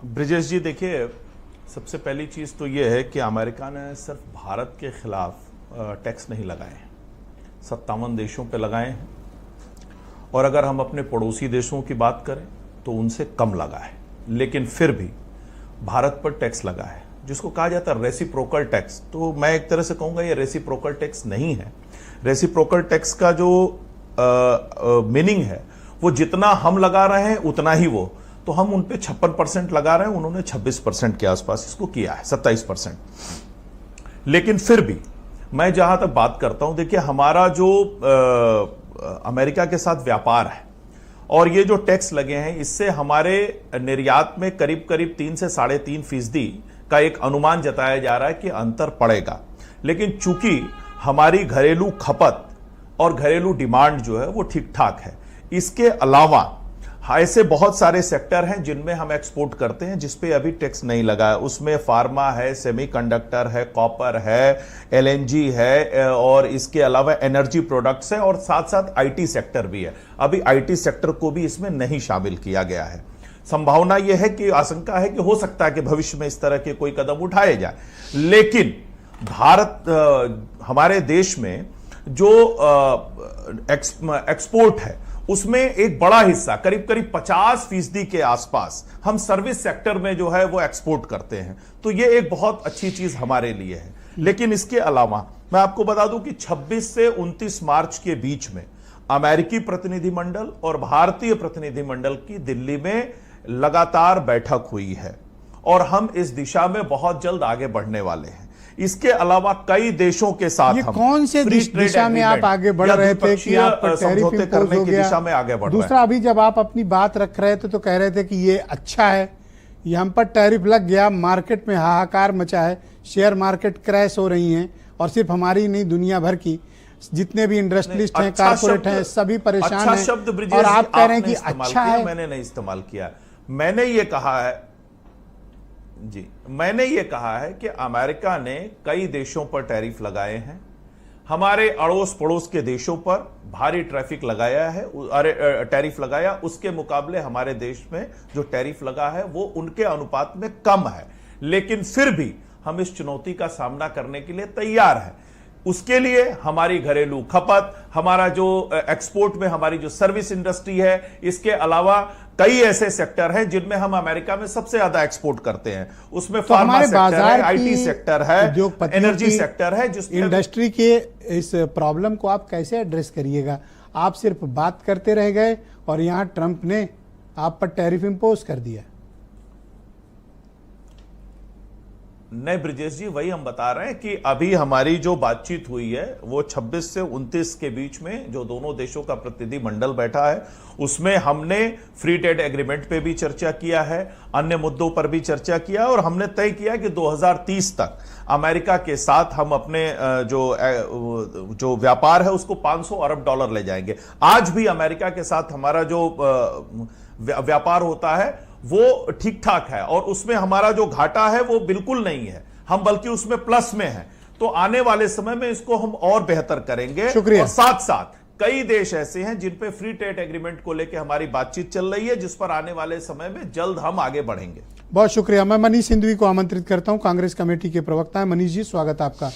ब्रिजेश जी देखिए, सबसे पहली चीज़ तो ये है कि अमेरिका ने सिर्फ भारत के खिलाफ टैक्स नहीं लगाए हैं, 57 देशों पे लगाए हैं। और अगर हम अपने पड़ोसी देशों की बात करें तो उनसे कम लगा है, लेकिन फिर भी भारत पर टैक्स लगा है, जिसको कहा जाता है रेसिप्रोकल टैक्स। तो मैं एक तरह से कहूँगा ये रेसिप्रोकल टैक्स नहीं है। रेसिप्रोकल टैक्स का जो मीनिंग है वो जितना हम लगा रहे हैं उतना ही वो, तो हम उन पे 56% लगा रहे हैं, उन्होंने 26% के आसपास इसको किया है, 27%। लेकिन फिर भी मैं जहां तक बात करता हूं, देखिए हमारा जो अमेरिका के साथ व्यापार है और ये जो टैक्स लगे हैं, इससे हमारे निर्यात में करीब करीब 3 से 3.5% का एक अनुमान जताया जा रहा है कि अंतर पड़ेगा। लेकिन चूंकि हमारी घरेलू खपत और घरेलू डिमांड जो है वो ठीक ठाक है, इसके अलावा ऐसे बहुत सारे सेक्टर हैं जिनमें हम एक्सपोर्ट करते हैं जिसपे अभी टैक्स नहीं लगा है। उसमें फार्मा है, सेमीकंडक्टर है, कॉपर है, एलएनजी है और इसके अलावा एनर्जी प्रोडक्ट्स है और साथ साथ आईटी सेक्टर भी है। अभी आईटी सेक्टर को भी इसमें नहीं शामिल किया गया है। संभावना यह है कि आशंका है कि हो सकता है कि भविष्य में इस तरह के कोई कदम उठाए जाए। लेकिन हमारे देश में जो एक्सपोर्ट है उसमें एक बड़ा हिस्सा करीब करीब 50% के आसपास हम सर्विस सेक्टर में जो है वो एक्सपोर्ट करते हैं। तो ये एक बहुत अच्छी चीज हमारे लिए है। लेकिन इसके अलावा मैं आपको बता दूं कि 26 से 29 मार्च के बीच में अमेरिकी प्रतिनिधिमंडल और भारतीय प्रतिनिधिमंडल की दिल्ली में लगातार बैठक हुई है और हम इस दिशा में बहुत जल्द आगे बढ़ने वाले हैं। इसके अलावा कई देशों के साथ ये हम कौन से दिशा में आप आगे बढ़ रहे थे कि आप पर टैरिफ इंपोज हो गया? दिशा में आगे बढ़ रहे हैं। दूसरा, अभी जब आप अपनी बात रख रहे थे तो कह रहे थे कि ये अच्छा है, ये हम पर टैरिफ लग गया, मार्केट में हाहाकार मचा है, शेयर मार्केट क्रैश हो रही हैं और सिर्फ हमारी नहीं दुनिया भर की जितने भी इंडस्ट्रियलिस्ट हैं, कारपोरेट हैं, सभी परेशान हैं। और आप कह रहे हैं कि अच्छा है। मैंने नहीं इस्तेमाल किया, मैंने ये कहा है जी, मैंने ये कहा है कि अमेरिका ने कई देशों पर टैरिफ लगाए हैं। हमारे अड़ोस पड़ोस के देशों पर भारी टैरिफ लगाया, उसके मुकाबले हमारे देश में जो टैरिफ लगा है वो उनके अनुपात में कम है। लेकिन फिर भी हम इस चुनौती का सामना करने के लिए तैयार हैं। उसके लिए हमारी घरेलू खपत, हमारा जो एक्सपोर्ट में हमारी जो सर्विस इंडस्ट्री है, इसके अलावा कई ऐसे सेक्टर हैं जिनमें हम अमेरिका में सबसे ज्यादा एक्सपोर्ट करते हैं। उसमें तो फार्मा सेक्टर है, आईटी सेक्टर है, एनर्जी सेक्टर है, जिसमें इंडस्ट्री के इस प्रॉब्लम को आप कैसे एड्रेस करिएगा? आप सिर्फ बात करते रह गए और यहां ट्रंप ने आप पर टैरिफ इंपोज कर दिया। नहीं ब्रिजेश जी, वही हम बता रहे हैं कि अभी हमारी जो बातचीत हुई है वो 26 से 29 के बीच में जो दोनों देशों का प्रतिनिधिमंडल बैठा है, उसमें हमने फ्री ट्रेड एग्रीमेंट पे भी चर्चा किया है, अन्य मुद्दों पर भी चर्चा किया है और हमने तय किया कि 2030 तक अमेरिका के साथ हम अपने जो व्यापार है उसको $500 अरब ले जाएंगे। आज भी अमेरिका के साथ हमारा जो व्यापार होता है वो ठीक ठाक है और उसमें हमारा जो घाटा है वो बिल्कुल नहीं है, हम बल्कि उसमें प्लस में हैं। तो आने वाले समय में इसको हम और बेहतर करेंगे। शुक्रिया। और साथ साथ कई देश ऐसे हैं जिन पे फ्री ट्रेड एग्रीमेंट को लेकर हमारी बातचीत चल रही है, जिस पर आने वाले समय में जल्द हम आगे बढ़ेंगे। बहुत शुक्रिया। मैं मनीष सिंधवी को आमंत्रित करता हूं, कांग्रेस कमेटी के प्रवक्ता है। मनीष जी, स्वागत आपका।